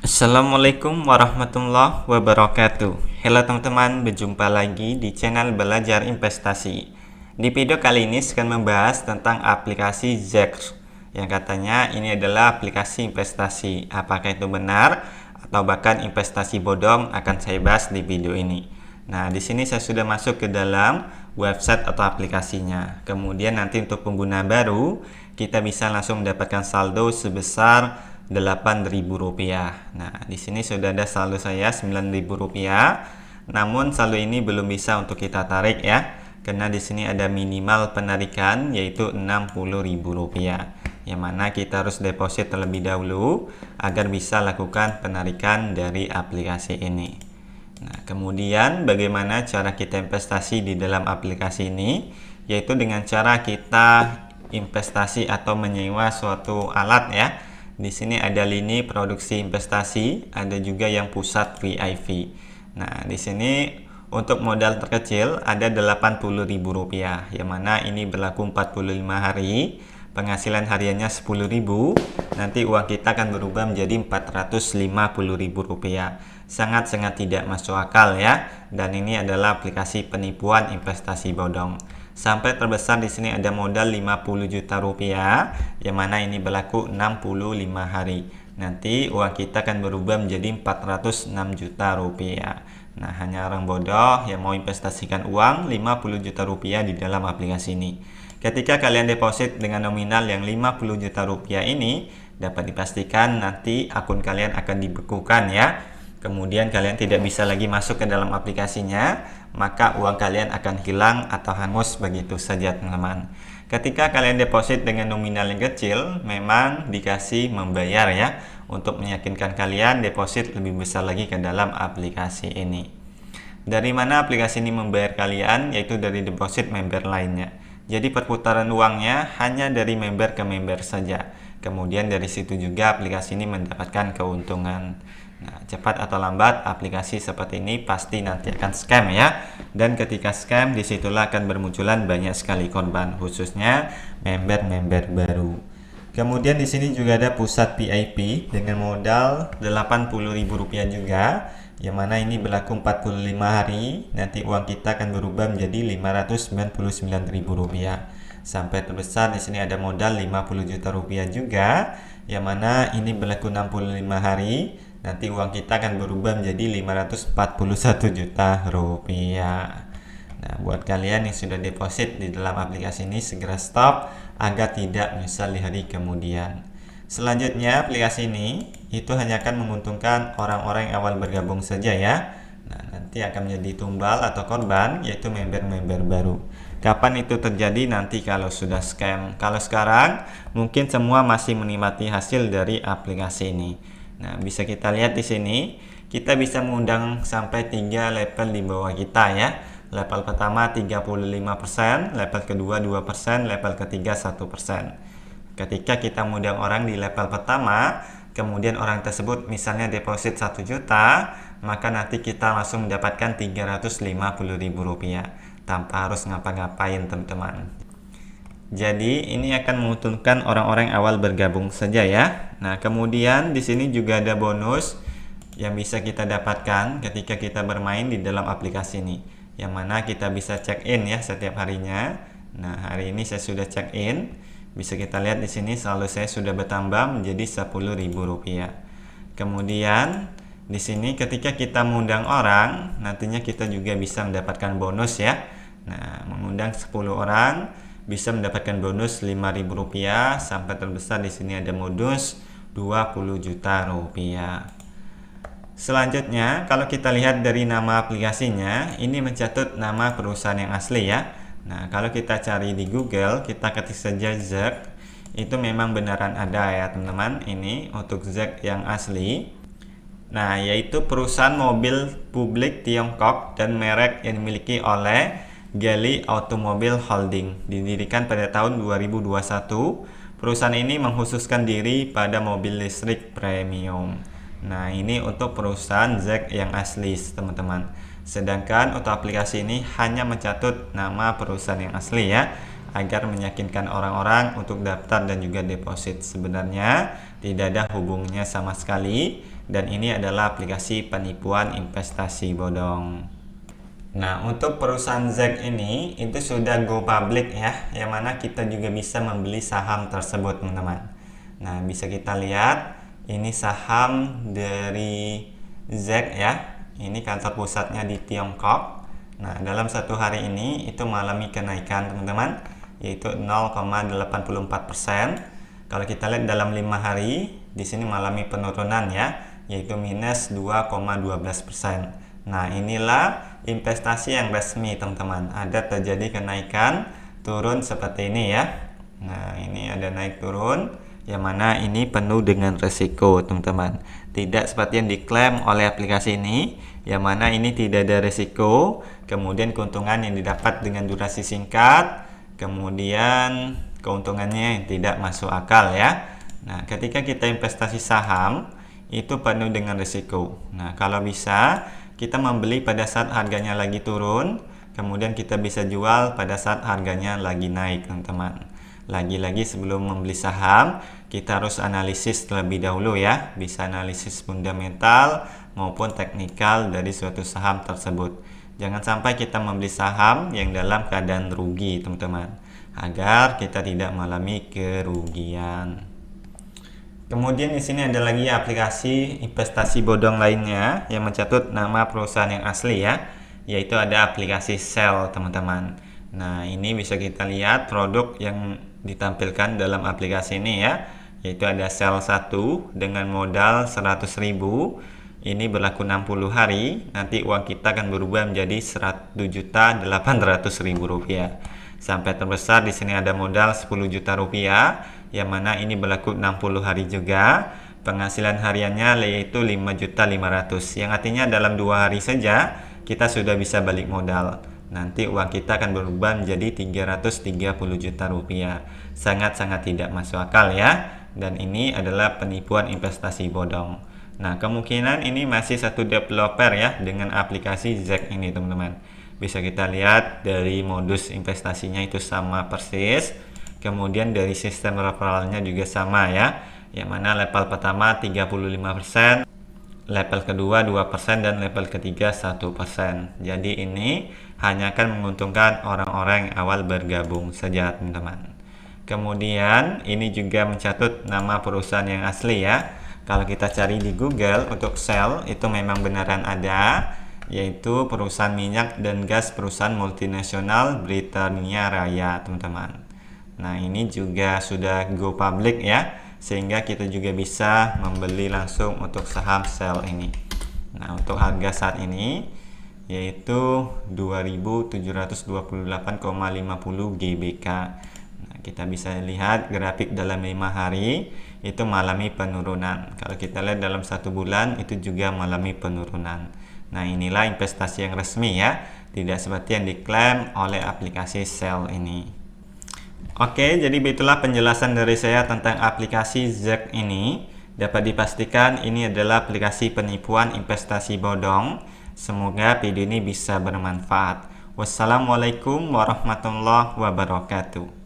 Assalamualaikum warahmatullahi wabarakatuh. Halo teman-teman, berjumpa lagi di channel Belajar Investasi. Di video kali ini saya akan membahas tentang aplikasi ZEX yang katanya ini adalah aplikasi investasi. Apakah itu benar atau bahkan investasi bodong akan saya bahas di video ini. Nah, di sini saya sudah masuk ke dalam website atau aplikasinya. Kemudian nanti untuk pengguna baru, kita bisa langsung mendapatkan saldo sebesar Rp8.000. Nah, di sini sudah ada saldo saya Rp9.000. Namun saldo ini belum bisa untuk kita tarik ya, karena di sini ada minimal penarikan yaitu Rp60.000. Yang mana kita harus deposit terlebih dahulu agar bisa lakukan penarikan dari aplikasi ini. Nah, kemudian bagaimana cara kita investasi di dalam aplikasi ini? Yaitu dengan cara kita investasi atau menyewa suatu alat ya. Di sini ada lini produksi investasi, ada juga yang pusat VIP. Nah, di sini untuk modal terkecil ada Rp80.000, yang mana ini berlaku 45 hari. Penghasilan hariannya Rp10.000. Nanti uang kita akan berubah menjadi Rp450.000. Sangat-sangat tidak masuk akal ya. Dan ini adalah aplikasi penipuan investasi bodong. Sampai terbesar di sini ada modal Rp50 juta, yang mana ini berlaku 65 hari. Nanti uang kita akan berubah menjadi Rp406 juta. Nah, hanya orang bodoh yang mau investasikan uang Rp50 juta di dalam aplikasi ini. Ketika kalian deposit dengan nominal yang Rp50 juta ini, dapat dipastikan nanti akun kalian akan dibekukan ya. Kemudian kalian tidak bisa lagi masuk ke dalam aplikasinya, maka uang kalian akan hilang atau hangus begitu saja teman-teman. Ketika kalian deposit dengan nominal yang kecil, memang dikasih membayar ya, untuk meyakinkan kalian deposit lebih besar lagi ke dalam aplikasi ini. Dari mana aplikasi ini membayar kalian? Yaitu dari deposit member lainnya. Jadi perputaran uangnya hanya dari member ke member saja. Kemudian dari situ juga aplikasi ini mendapatkan keuntungan. Nah, cepat atau lambat aplikasi seperti ini pasti nanti akan scam ya. Dan ketika scam, disitulah akan bermunculan banyak sekali korban, khususnya member-member baru. Kemudian di sini juga ada pusat VIP dengan modal Rp80.000 juga, yang mana ini berlaku 45 hari. Nanti uang kita akan berubah menjadi Rp599.000. Sampai terbesar di sini ada modal Rp50 juta juga, yang mana ini berlaku 65 hari. Nanti uang kita akan berubah menjadi Rp541 juta. Nah, buat kalian yang sudah deposit di dalam aplikasi ini, segera stop agar tidak menyesal di hari kemudian. Selanjutnya, aplikasi ini itu hanya akan menguntungkan orang-orang yang awal bergabung saja ya. Nah, nanti akan menjadi tumbal atau korban, yaitu member-member baru. Kapan itu terjadi? Nanti kalau sudah scam. Kalau sekarang, mungkin semua masih menikmati hasil dari aplikasi ini. Nah, bisa kita lihat di sini, kita bisa mengundang sampai 3 level di bawah kita ya. Level pertama 35%, level kedua 2%, level ketiga 1%. Ketika kita mengundang orang di level pertama, kemudian orang tersebut misalnya deposit 1 juta, maka nanti kita langsung mendapatkan Rp350.000 tanpa harus ngapa-ngapain teman-teman. Jadi ini akan menguntungkan orang-orang awal bergabung saja ya. Nah, kemudian di sini juga ada bonus yang bisa kita dapatkan ketika kita bermain di dalam aplikasi ini, yang mana kita bisa check in ya setiap harinya. Nah, hari ini saya sudah check in. Bisa kita lihat di sini saldo saya sudah bertambah menjadi Rp10.000. Kemudian di sini ketika kita mengundang orang, nantinya kita juga bisa mendapatkan bonus ya. Nah, mengundang 10 orang bisa mendapatkan bonus Rp5.000, sampai terbesar di sini ada modus Rp20 juta. Selanjutnya, kalau kita lihat dari nama aplikasinya, ini mencatut nama perusahaan yang asli ya. Nah, kalau kita cari di Google, kita ketik saja ZEX, itu memang beneran ada ya teman-teman. Ini untuk ZEX yang asli. Nah, yaitu perusahaan mobil publik Tiongkok dan merek yang dimiliki oleh Geely Automobile Holding. Didirikan pada tahun 2021. Perusahaan ini mengkhususkan diri pada mobil listrik premium. Nah, ini untuk perusahaan ZEX yang asli teman-teman. Sedangkan untuk aplikasi ini hanya mencatut nama perusahaan yang asli ya, agar meyakinkan orang-orang untuk daftar dan juga deposit. Sebenarnya tidak ada hubungannya sama sekali, dan ini adalah aplikasi penipuan investasi bodong. Nah, untuk perusahaan ZEC ini itu sudah go public ya, yang mana kita juga bisa membeli saham tersebut, teman-teman. Nah, bisa kita lihat ini saham dari ZEC ya. Ini kantor pusatnya di Tiongkok. Nah, dalam satu hari ini itu mengalami kenaikan, teman-teman, yaitu 0,84%. Kalau kita lihat dalam 5 hari, di sini mengalami penurunan ya, yaitu minus 2,12%. Nah, inilah investasi yang resmi, teman-teman. Ada terjadi kenaikan, turun seperti ini ya. Nah, ini ada naik turun, yang mana ini penuh dengan resiko, teman-teman. Tidak seperti yang diklaim oleh aplikasi ini, yang mana ini tidak ada resiko, kemudian keuntungan yang didapat dengan durasi singkat, kemudian keuntungannya tidak masuk akal ya. Nah, ketika kita investasi saham, itu penuh dengan resiko. Nah, kalau bisa, kita membeli pada saat harganya lagi turun, kemudian kita bisa jual pada saat harganya lagi naik, teman-teman. Lagi-lagi sebelum membeli saham, kita harus analisis terlebih dahulu ya, bisa analisis fundamental maupun teknikal dari suatu saham tersebut. Jangan sampai kita membeli saham yang dalam keadaan rugi, teman-teman, agar kita tidak mengalami kerugian. Kemudian di sini ada lagi aplikasi investasi bodong lainnya yang mencatut nama perusahaan yang asli ya, yaitu ada aplikasi Sell, teman-teman. Nah, ini bisa kita lihat produk yang ditampilkan dalam aplikasi ini ya, yaitu ada Sell 1 dengan modal 100.000. Ini berlaku 60 hari, nanti uang kita akan berubah menjadi Rp100.800.000. Sampai terbesar di sini ada modal 10 juta rupiah, yang mana ini berlaku 60 hari juga. Penghasilan hariannya yaitu 5.500.000, yang artinya dalam 2 hari saja kita sudah bisa balik modal. Nanti uang kita akan berubah menjadi 330 juta rupiah. Sangat-sangat tidak masuk akal ya. Dan ini adalah penipuan investasi bodong. Nah, kemungkinan ini masih satu developer ya dengan aplikasi ZEC ini, teman-teman. Bisa kita lihat dari modus investasinya itu sama persis. Kemudian dari sistem referralnya juga sama ya. Yang mana level pertama 35%, level kedua 2%, dan level ketiga 1%. Jadi ini hanya akan menguntungkan orang-orang yang awal bergabung saja, teman-teman. Kemudian ini juga mencatut nama perusahaan yang asli ya. Kalau kita cari di Google untuk Shell, itu memang beneran ada, yaitu perusahaan minyak dan gas perusahaan multinasional Britania Raya, teman-teman. Nah, ini juga sudah go public ya, sehingga kita juga bisa membeli langsung untuk saham Shell ini. Nah, untuk harga saat ini yaitu 2.728,50 GBK. Nah, kita bisa lihat grafik dalam 5 hari itu mengalami penurunan. Kalau kita lihat dalam 1 bulan itu juga mengalami penurunan. Nah, inilah investasi yang resmi ya, tidak seperti yang diklaim oleh aplikasi Shell ini. Oke, jadi itulah penjelasan dari saya tentang aplikasi ZEC ini. Dapat dipastikan ini adalah aplikasi penipuan investasi bodong. Semoga video ini bisa bermanfaat. Wassalamualaikum warahmatullahi wabarakatuh.